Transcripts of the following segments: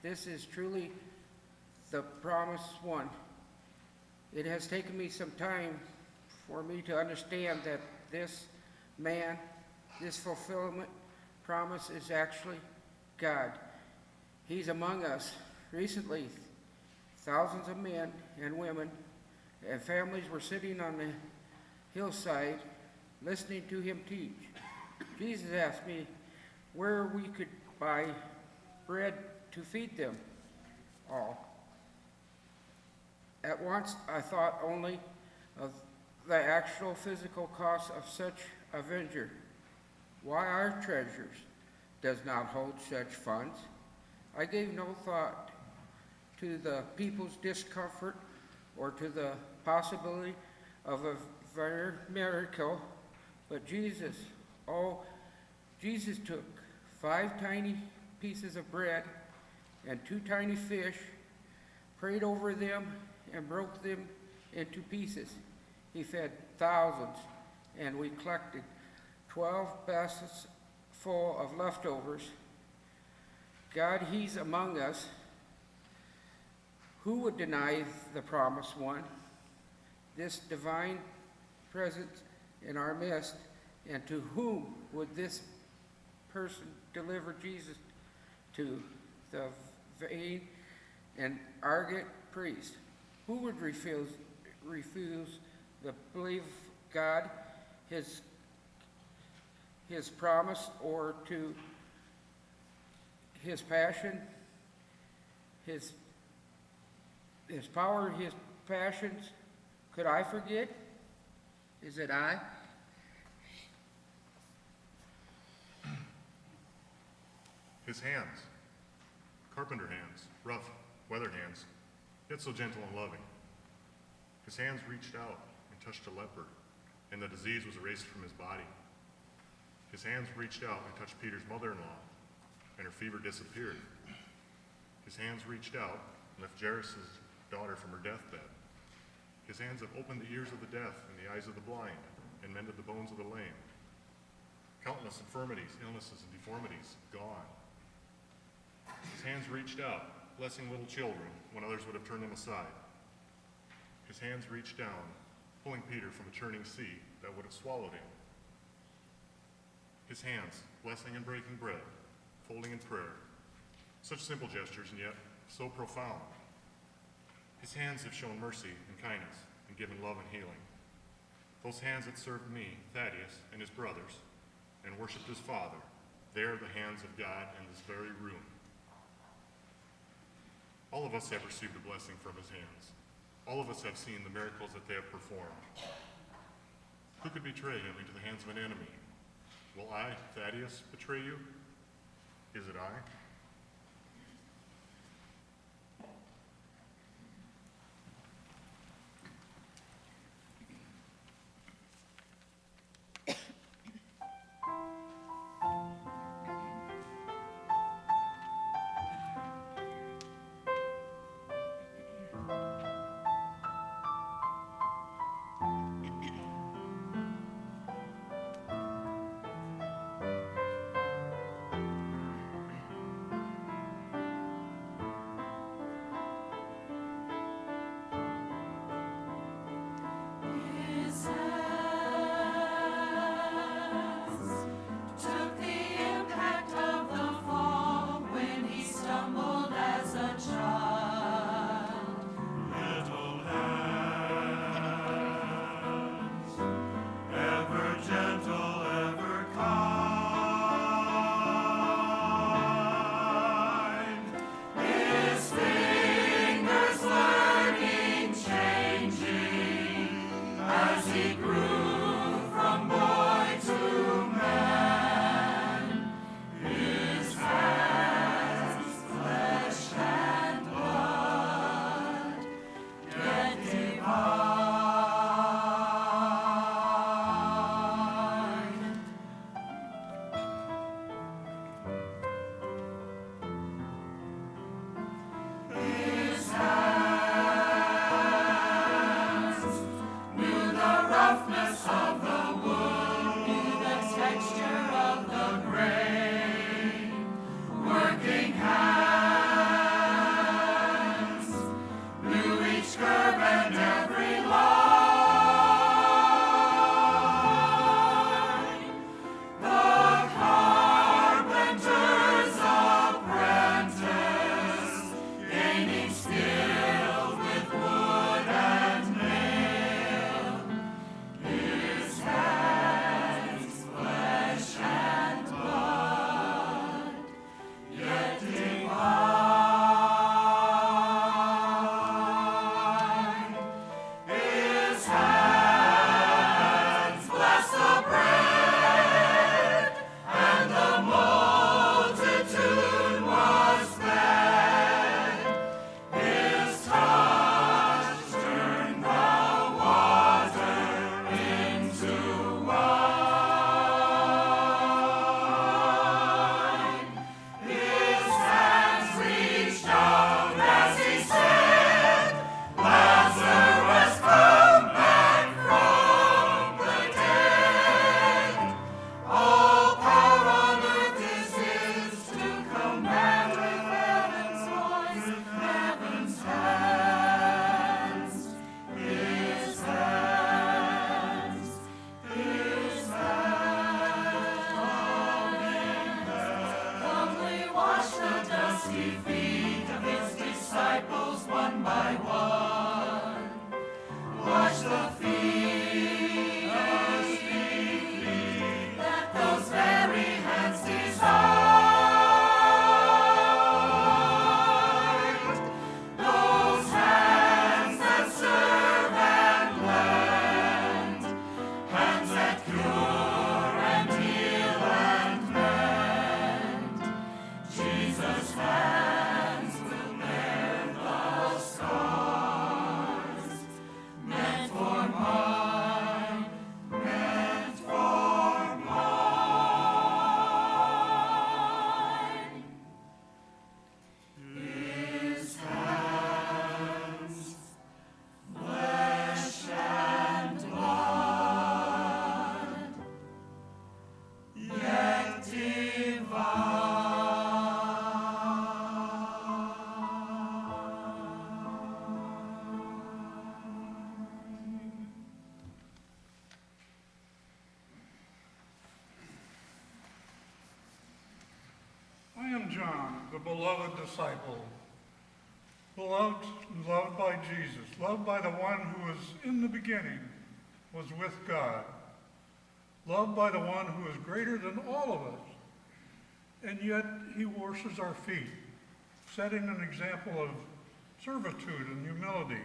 This is truly the promised one. It has taken me some time for me to understand that this man, this fulfillment promise is actually God. He's among us. Recently, thousands of men and women and families were sitting on the hillside listening to him teach. Jesus asked me where we could buy bread to feed them all. At once, I thought only of the actual physical cost of such a venture. Why our treasures does not hold such funds? I gave no thought to the people's discomfort or to the possibility of a very miracle, but Jesus took 5 tiny pieces of bread and 2 tiny fish, prayed over them, and broke them into pieces. He fed thousands, and we collected 12 baskets full of leftovers. God, He's among us. Who would deny the promised one? This divine presence in our midst, and to whom would this person deliver Jesus to? The vain and arrogant priest. Who would refuse the belief God, his promise, or to his passion, his power, his passions? Could I forget? Is it I? His hands, carpenter hands, rough, weathered hands, yet so gentle and loving. His hands reached out and touched a leper, and the disease was erased from his body. His hands reached out and touched Peter's mother-in-law, and her fever disappeared. His hands reached out and lifted Jairus' daughter from her deathbed. His hands have opened the ears of the deaf and the eyes of the blind, and mended the bones of the lame. Countless infirmities, illnesses, and deformities gone. His hands reached out, blessing little children when others would have turned them aside. His hands reached down, pulling Peter from a churning sea that would have swallowed him. His hands, blessing and breaking bread, folding in prayer. Such simple gestures, and yet so profound. His hands have shown mercy and kindness, and given love and healing. Those hands that served me, Thaddeus, and his brothers, and worshipped his Father, they are the hands of God in this very room. All of us have received a blessing from his hands. All of us have seen the miracles that they have performed. Who could betray him into the hands of an enemy? Will I, Thaddeus, betray you? Is it I? John, the beloved disciple, loved by Jesus, loved by the one who was in the beginning, was with God, loved by the one who is greater than all of us, and yet he washes our feet, setting an example of servitude and humility.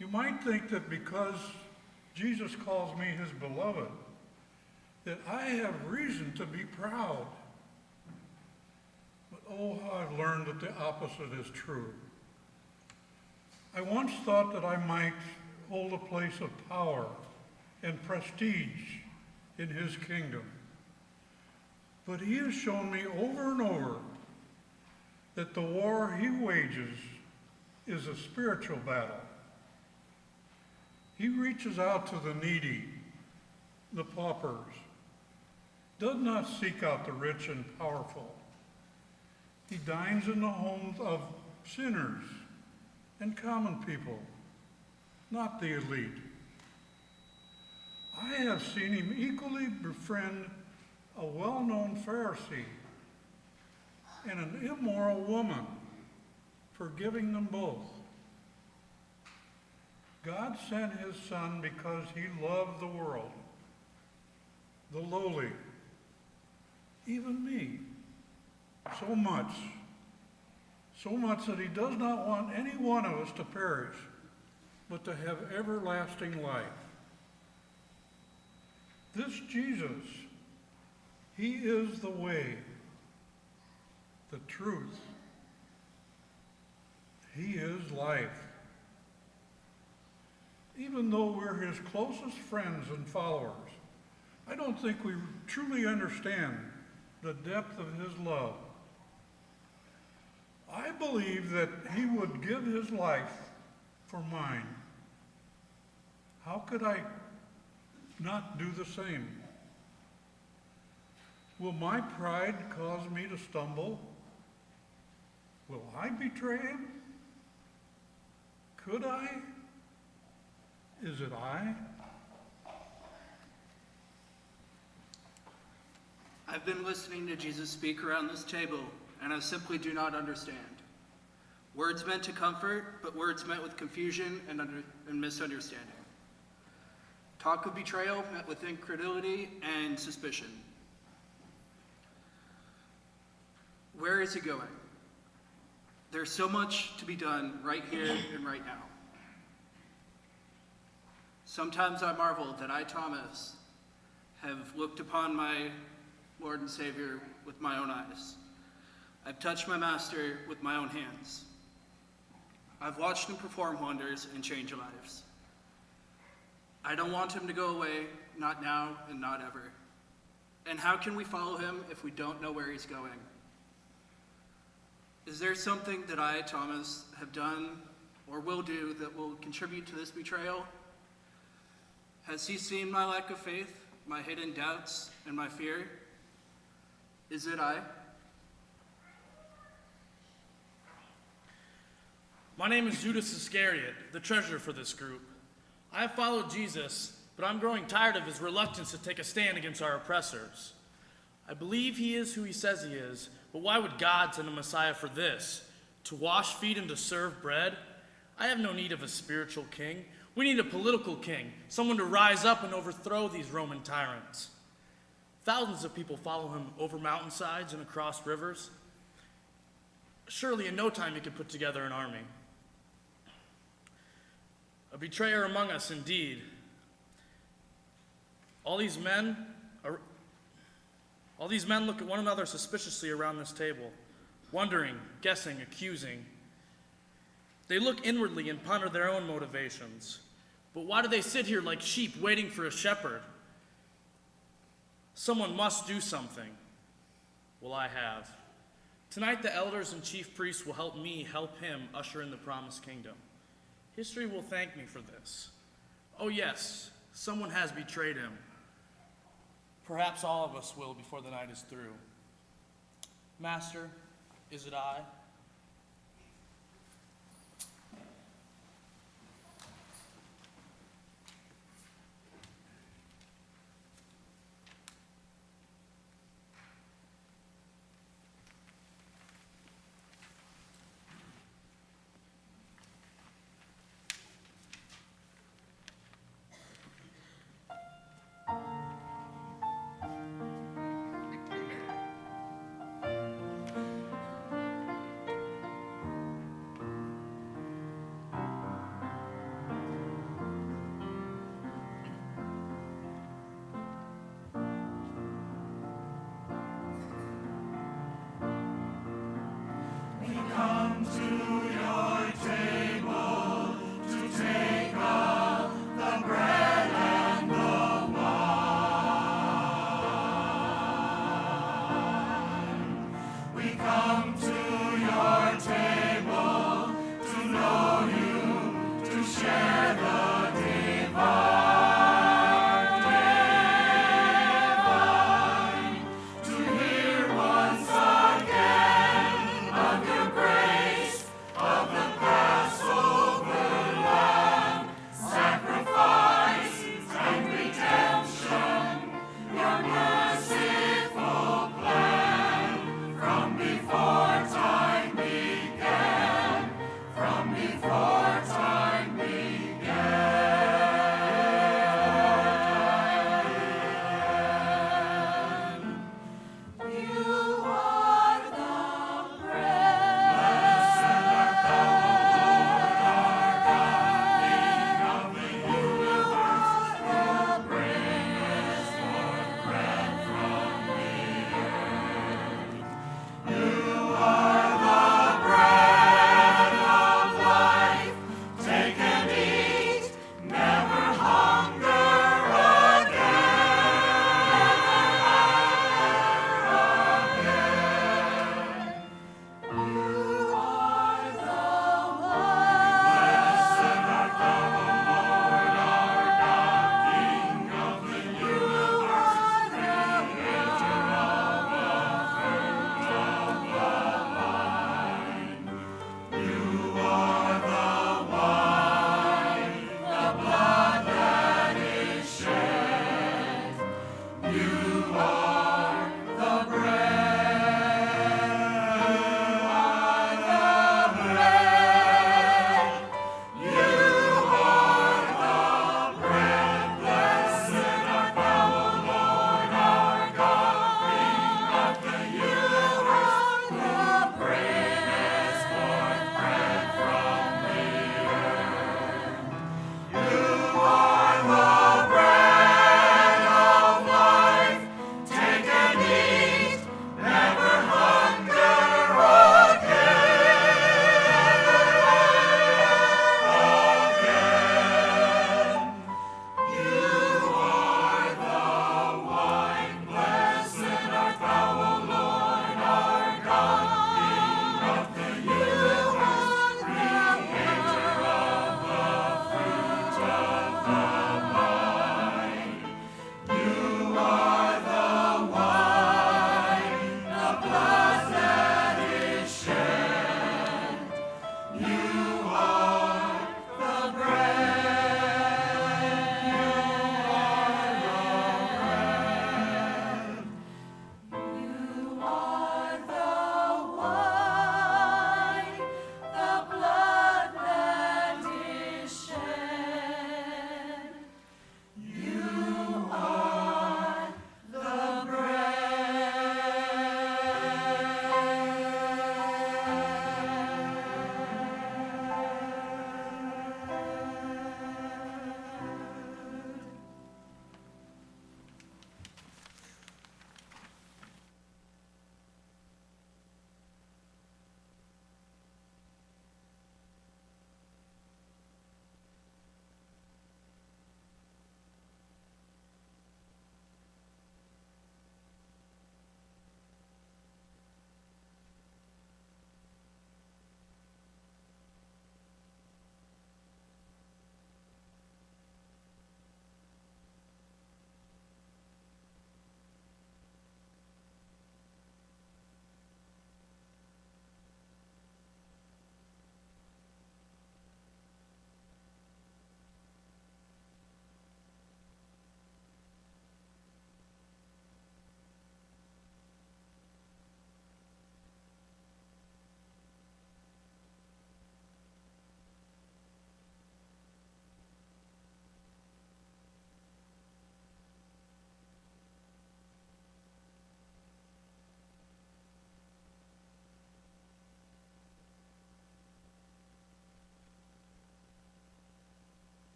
You might think that because Jesus calls me his beloved, that I have reason to be proud. But oh, how I've learned that the opposite is true. I once thought that I might hold a place of power and prestige in his kingdom. But he has shown me over and over that the war he wages is a spiritual battle. He reaches out to the needy, the paupers, does not seek out the rich and powerful. He dines in the homes of sinners and common people, not the elite. I have seen him equally befriend a well-known Pharisee and an immoral woman, forgiving them both. God sent his Son because he loved the world, the lowly, even me, so much that he does not want any one of us to perish, but to have everlasting life. This Jesus, he is the way, the truth. He is life. Even though we're his closest friends and followers, I don't think we truly understand the depth of his love. I believe that he would give his life for mine. How could I not do the same? Will my pride cause me to stumble? Will I betray him? Could I? Is it I? I've been listening to Jesus speak around this table, and I simply do not understand. Words meant to comfort, but words met with confusion and misunderstanding. Talk of betrayal met with incredulity and suspicion. Where is he going? There's so much to be done right here and right now. Sometimes I marvel that I, Thomas, have looked upon my Lord and Savior with my own eyes. I've touched my Master with my own hands. I've watched him perform wonders and change lives. I don't want him to go away, not now and not ever. And how can we follow him if we don't know where he's going? Is there something that I, Thomas, have done or will do that will contribute to this betrayal? Has he seen my lack of faith, my hidden doubts, and my fear? Is it I? My name is Judas Iscariot, the treasurer for this group. I have followed Jesus, but I'm growing tired of his reluctance to take a stand against our oppressors. I believe he is who he says he is, but why would God send a Messiah for this? To wash feet and to serve bread? I have no need of a spiritual king. We need a political king, someone to rise up and overthrow these Roman tyrants. Thousands of people follow him over mountainsides and across rivers. Surely in no time he could put together an army. A betrayer among us, indeed. All these men look at one another suspiciously around this table, wondering, guessing, accusing. They look inwardly and ponder their own motivations. But why do they sit here like sheep waiting for a shepherd? Someone must do something. Well, I have. Tonight, the elders and chief priests will help me help him usher in the promised kingdom. History will thank me for this. Oh yes, someone has betrayed him. Perhaps all of us will before the night is through. Master, is it I?